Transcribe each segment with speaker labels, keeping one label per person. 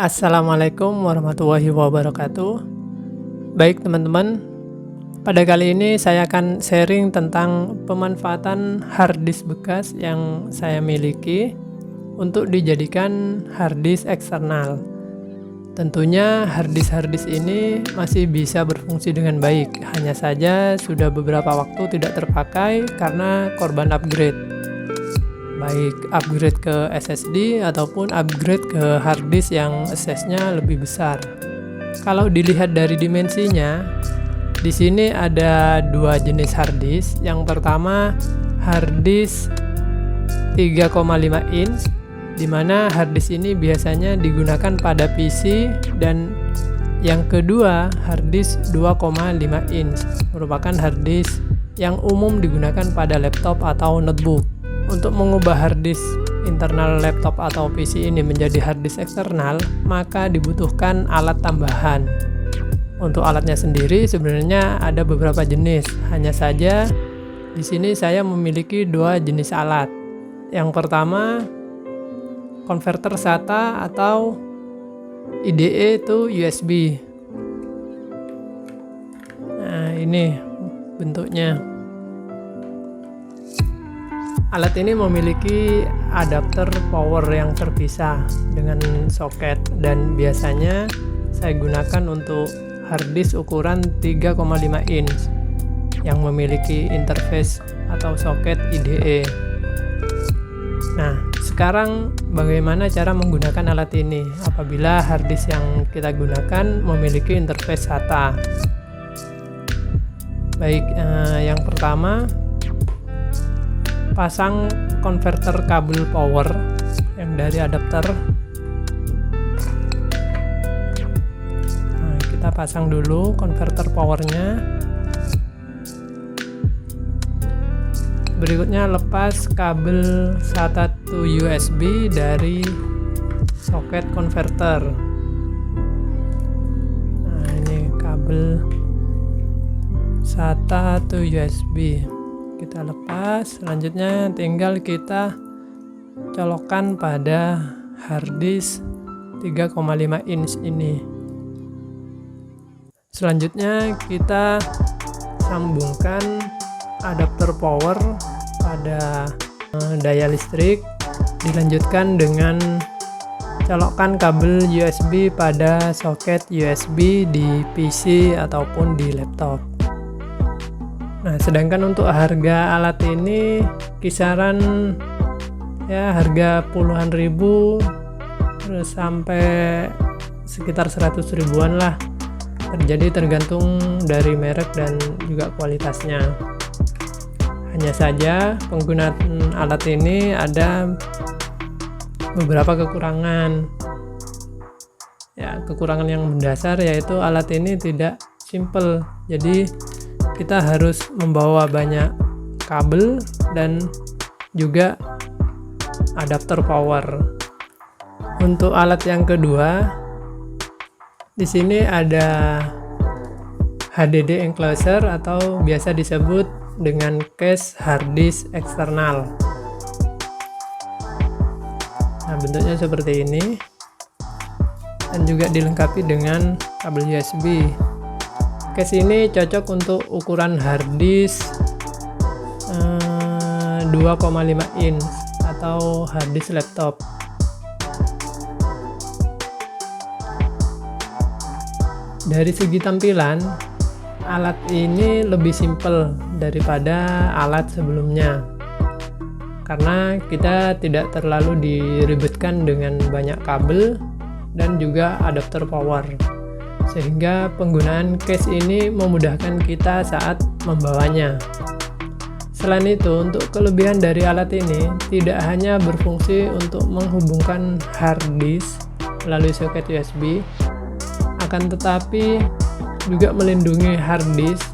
Speaker 1: Assalamualaikum warahmatullahi wabarakatuh. Baik teman-teman, pada kali ini saya akan sharing tentang pemanfaatan harddisk bekas yang saya miliki untuk dijadikan harddisk eksternal. Tentunya harddisk ini masih bisa berfungsi dengan baik, hanya saja sudah beberapa waktu tidak terpakai karena korban upgrade. Baik upgrade ke SSD ataupun upgrade ke harddisk yang size-nya lebih besar. Kalau dilihat dari dimensinya, di sini ada dua jenis harddisk. Yang pertama harddisk 3,5 inch, di mana harddisk ini biasanya digunakan pada PC, dan yang kedua harddisk 2,5 inch, merupakan harddisk yang umum digunakan pada laptop atau notebook. Untuk mengubah harddisk internal laptop atau PC ini menjadi harddisk eksternal, maka dibutuhkan alat tambahan. Untuk alatnya sendiri sebenarnya ada beberapa jenis, hanya saja di sini saya memiliki dua jenis alat. Yang pertama konverter SATA atau IDE to USB. Nah, ini bentuknya. Alat ini memiliki adapter power yang terpisah dengan soket, dan biasanya saya gunakan untuk harddisk ukuran 3,5 inch yang memiliki interface atau soket IDE. Nah, sekarang bagaimana cara menggunakan alat ini apabila harddisk yang kita gunakan memiliki interface SATA? Baik, yang pertama pasang konverter kabel power yang dari adapter. Nah, kita pasang dulu konverter powernya. Berikutnya lepas kabel SATA to USB dari soket konverter. Nah, ini kabel SATA to USB kita lepas. Selanjutnya tinggal kita colokkan pada harddisk 3,5 inch ini. Selanjutnya kita sambungkan adapter power pada daya listrik, dilanjutkan dengan colokkan kabel USB pada soket USB di PC ataupun di laptop. Nah, sedangkan untuk harga alat ini kisaran ya harga puluhan ribu terus sampai sekitar 100 ribuan lah. Jadi tergantung dari merek dan juga kualitasnya. Hanya saja penggunaan alat ini ada beberapa kekurangan. Ya, kekurangan yang mendasar yaitu alat ini tidak simple. Jadi kita harus membawa banyak kabel dan juga adapter power. Untuk alat yang kedua, di sini ada HDD enclosure atau biasa disebut dengan case harddisk eksternal. Nah, bentuknya seperti ini dan juga dilengkapi dengan kabel USB. Case ini cocok untuk ukuran harddisk 2,5 inch atau harddisk laptop. Dari segi tampilan, alat ini lebih simple daripada alat sebelumnya, karena kita tidak terlalu diribetkan dengan banyak kabel dan juga adapter power, sehingga penggunaan case ini memudahkan kita saat membawanya. Selain itu, untuk kelebihan dari alat ini tidak hanya berfungsi untuk menghubungkan harddisk melalui soket USB, akan tetapi juga melindungi harddisk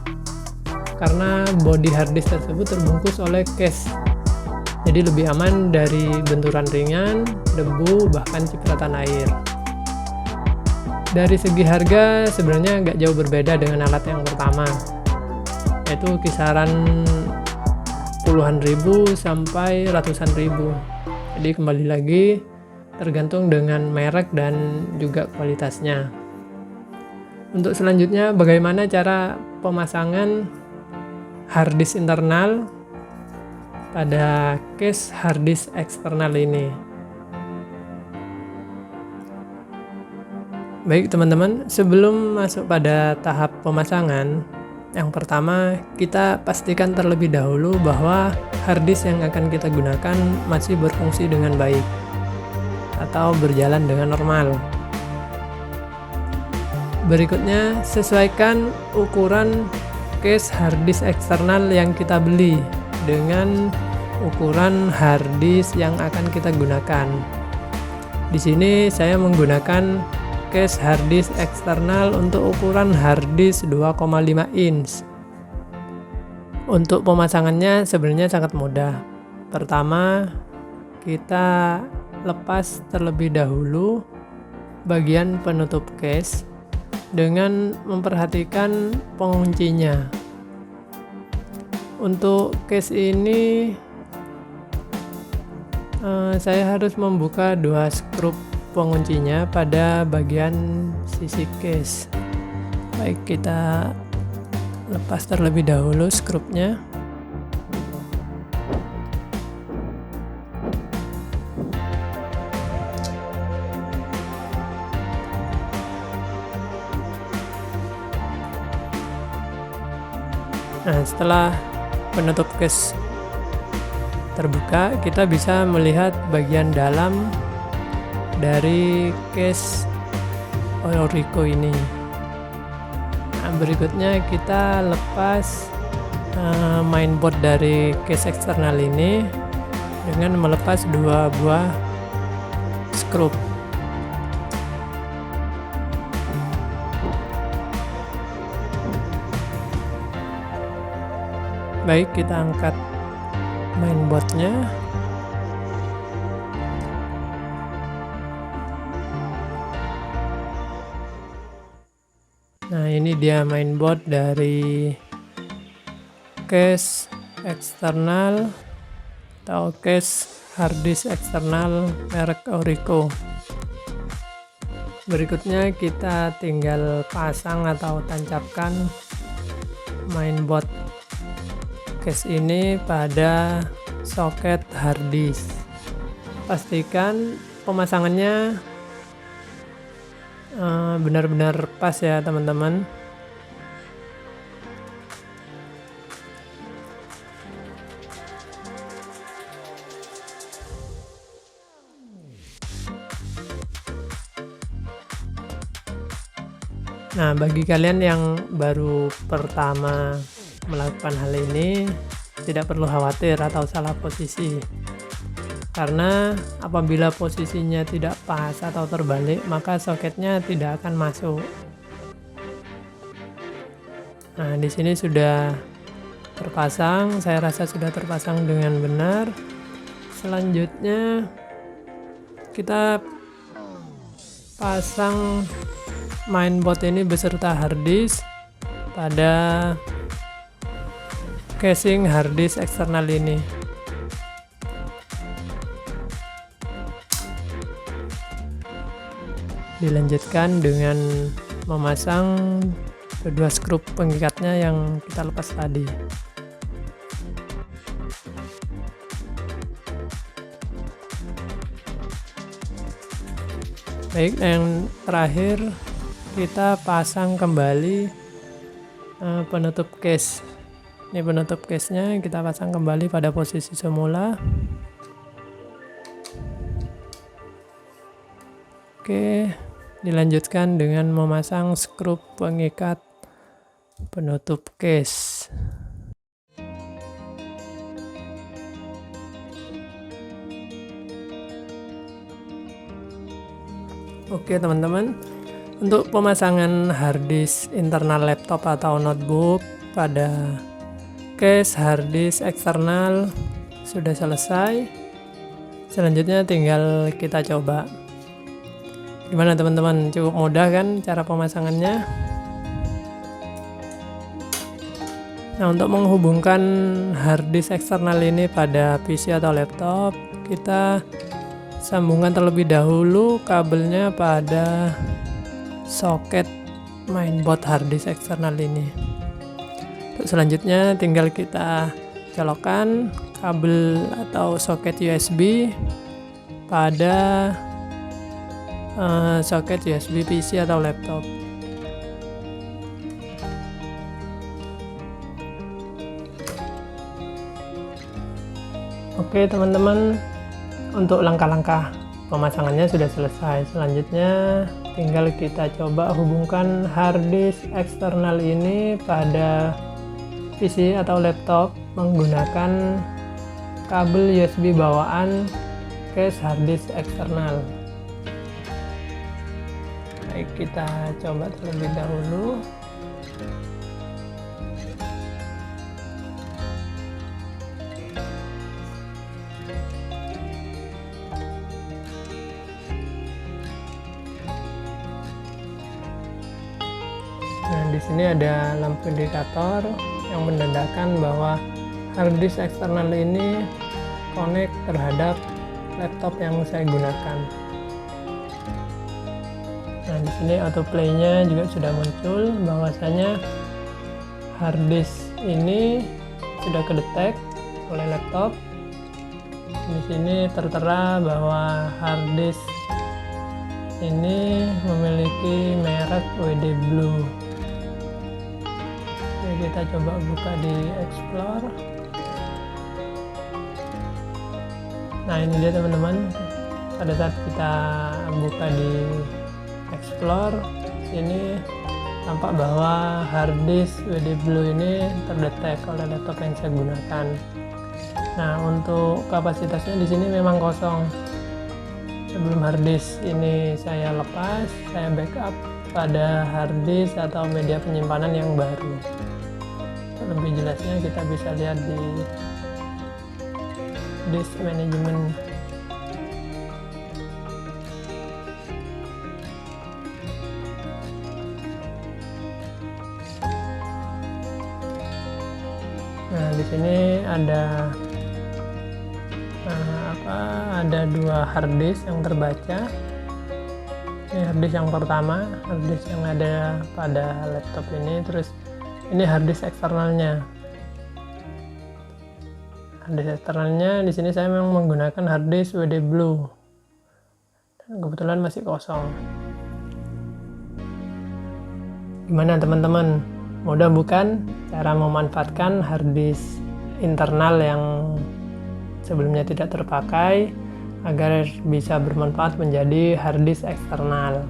Speaker 1: karena bodi harddisk tersebut terbungkus oleh case. Jadi lebih aman dari benturan ringan, debu, bahkan cipratan air. Dari segi harga sebenarnya nggak jauh berbeda dengan alat yang pertama, yaitu kisaran puluhan ribu sampai ratusan ribu. Jadi kembali lagi tergantung dengan merek dan juga kualitasnya. Untuk selanjutnya, bagaimana cara pemasangan harddisk internal pada case harddisk eksternal ini. Baik teman-teman, sebelum masuk pada tahap pemasangan, yang pertama kita pastikan terlebih dahulu bahwa harddisk yang akan kita gunakan masih berfungsi dengan baik atau berjalan dengan normal. Berikutnya, sesuaikan ukuran case harddisk eksternal yang kita beli dengan ukuran harddisk yang akan kita gunakan. Di sini saya menggunakan case harddisk eksternal untuk ukuran harddisk 2,5 inch. Untuk pemasangannya sebenarnya sangat mudah. Pertama, kita lepas terlebih dahulu bagian penutup case dengan memperhatikan penguncinya. Untuk case ini saya harus membuka 2 skrup penguncinya pada bagian sisi case. Baik, kita lepas terlebih dahulu skrupnya. Nah, setelah penutup case terbuka, kita bisa melihat bagian dalam dari case Orico ini. Nah, berikutnya kita lepas mainboard dari case eksternal ini dengan melepas 2 buah skrup. Baik, kita angkat mainboardnya. Nah, ini dia mainboard dari case eksternal atau case harddisk eksternal merek Orico. Berikutnya kita tinggal pasang atau tancapkan mainboard case ini pada soket harddisk. Pastikan pemasangannya benar-benar pas ya teman-teman. Nah, bagi kalian yang baru pertama melakukan hal ini, tidak perlu khawatir atau salah posisi, karena apabila posisinya tidak pas atau terbalik, maka soketnya tidak akan masuk. Nah, di sini sudah terpasang, saya rasa sudah terpasang dengan benar. Selanjutnya kita pasang mainboard ini beserta harddisk pada casing harddisk eksternal ini. Dilanjutkan dengan memasang kedua skrup pengikatnya yang kita lepas tadi. Baik, yang terakhir kita pasang kembali penutup case. Ini penutup case-nya kita pasang kembali pada posisi semula. Oke, dilanjutkan dengan memasang skrup pengikat penutup case. Oke teman-teman, untuk pemasangan harddisk internal laptop atau notebook pada case harddisk eksternal sudah selesai. Selanjutnya tinggal kita coba. Gimana teman-teman, cukup mudah kan cara pemasangannya? Nah, untuk menghubungkan harddisk eksternal ini pada PC atau laptop, kita sambungkan terlebih dahulu kabelnya pada soket mainboard harddisk eksternal ini. Untuk selanjutnya tinggal kita colokkan kabel atau soket USB pada soket USB PC atau laptop. Oke teman-teman, untuk langkah-langkah pemasangannya sudah selesai. Selanjutnya tinggal kita coba hubungkan harddisk eksternal ini pada PC atau laptop menggunakan kabel USB bawaan case harddisk eksternal. Baik, kita coba terlebih dahulu. Nah, di sini ada lampu indikator yang menandakan bahwa harddisk eksternal ini connect terhadap laptop yang saya gunakan. Nah, di sini autoplay-nya juga sudah muncul bahwasanya harddisk ini sudah kedetek oleh laptop. Di sini tertera bahwa harddisk ini memiliki merek WD Blue. Kita coba buka di Explore. Nah, ini dia teman-teman, pada saat kita buka di Explore sini tampak bahwa harddisk WD Blue ini terdetek oleh laptop yang saya gunakan. Nah, untuk kapasitasnya di sini memang kosong. Sebelum harddisk ini saya lepas, saya backup pada harddisk atau media penyimpanan yang baru. Lebih jelasnya kita bisa lihat di disk management. Nah, di sini ada ada dua harddisk yang terbaca. Ini harddisk yang pertama, harddisk yang ada pada laptop ini, terus ini harddisk eksternalnya. Harddisk eksternalnya di sini saya memang menggunakan harddisk WD Blue. Dan kebetulan masih kosong. Gimana teman-teman? Mudah bukan cara memanfaatkan harddisk internal yang sebelumnya tidak terpakai agar bisa bermanfaat menjadi harddisk eksternal.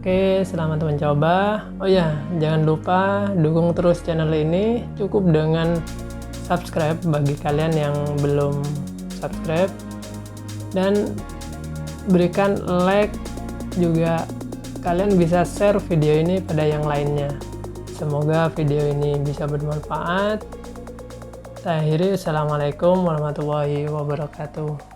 Speaker 1: Oke, selamat mencoba. Oh ya, jangan lupa dukung terus channel ini. Cukup dengan subscribe bagi kalian yang belum subscribe, dan berikan like juga. Kalian bisa share video ini pada yang lainnya. Semoga video ini bisa bermanfaat. Saya akhiri, assalamualaikum warahmatullahi wabarakatuh.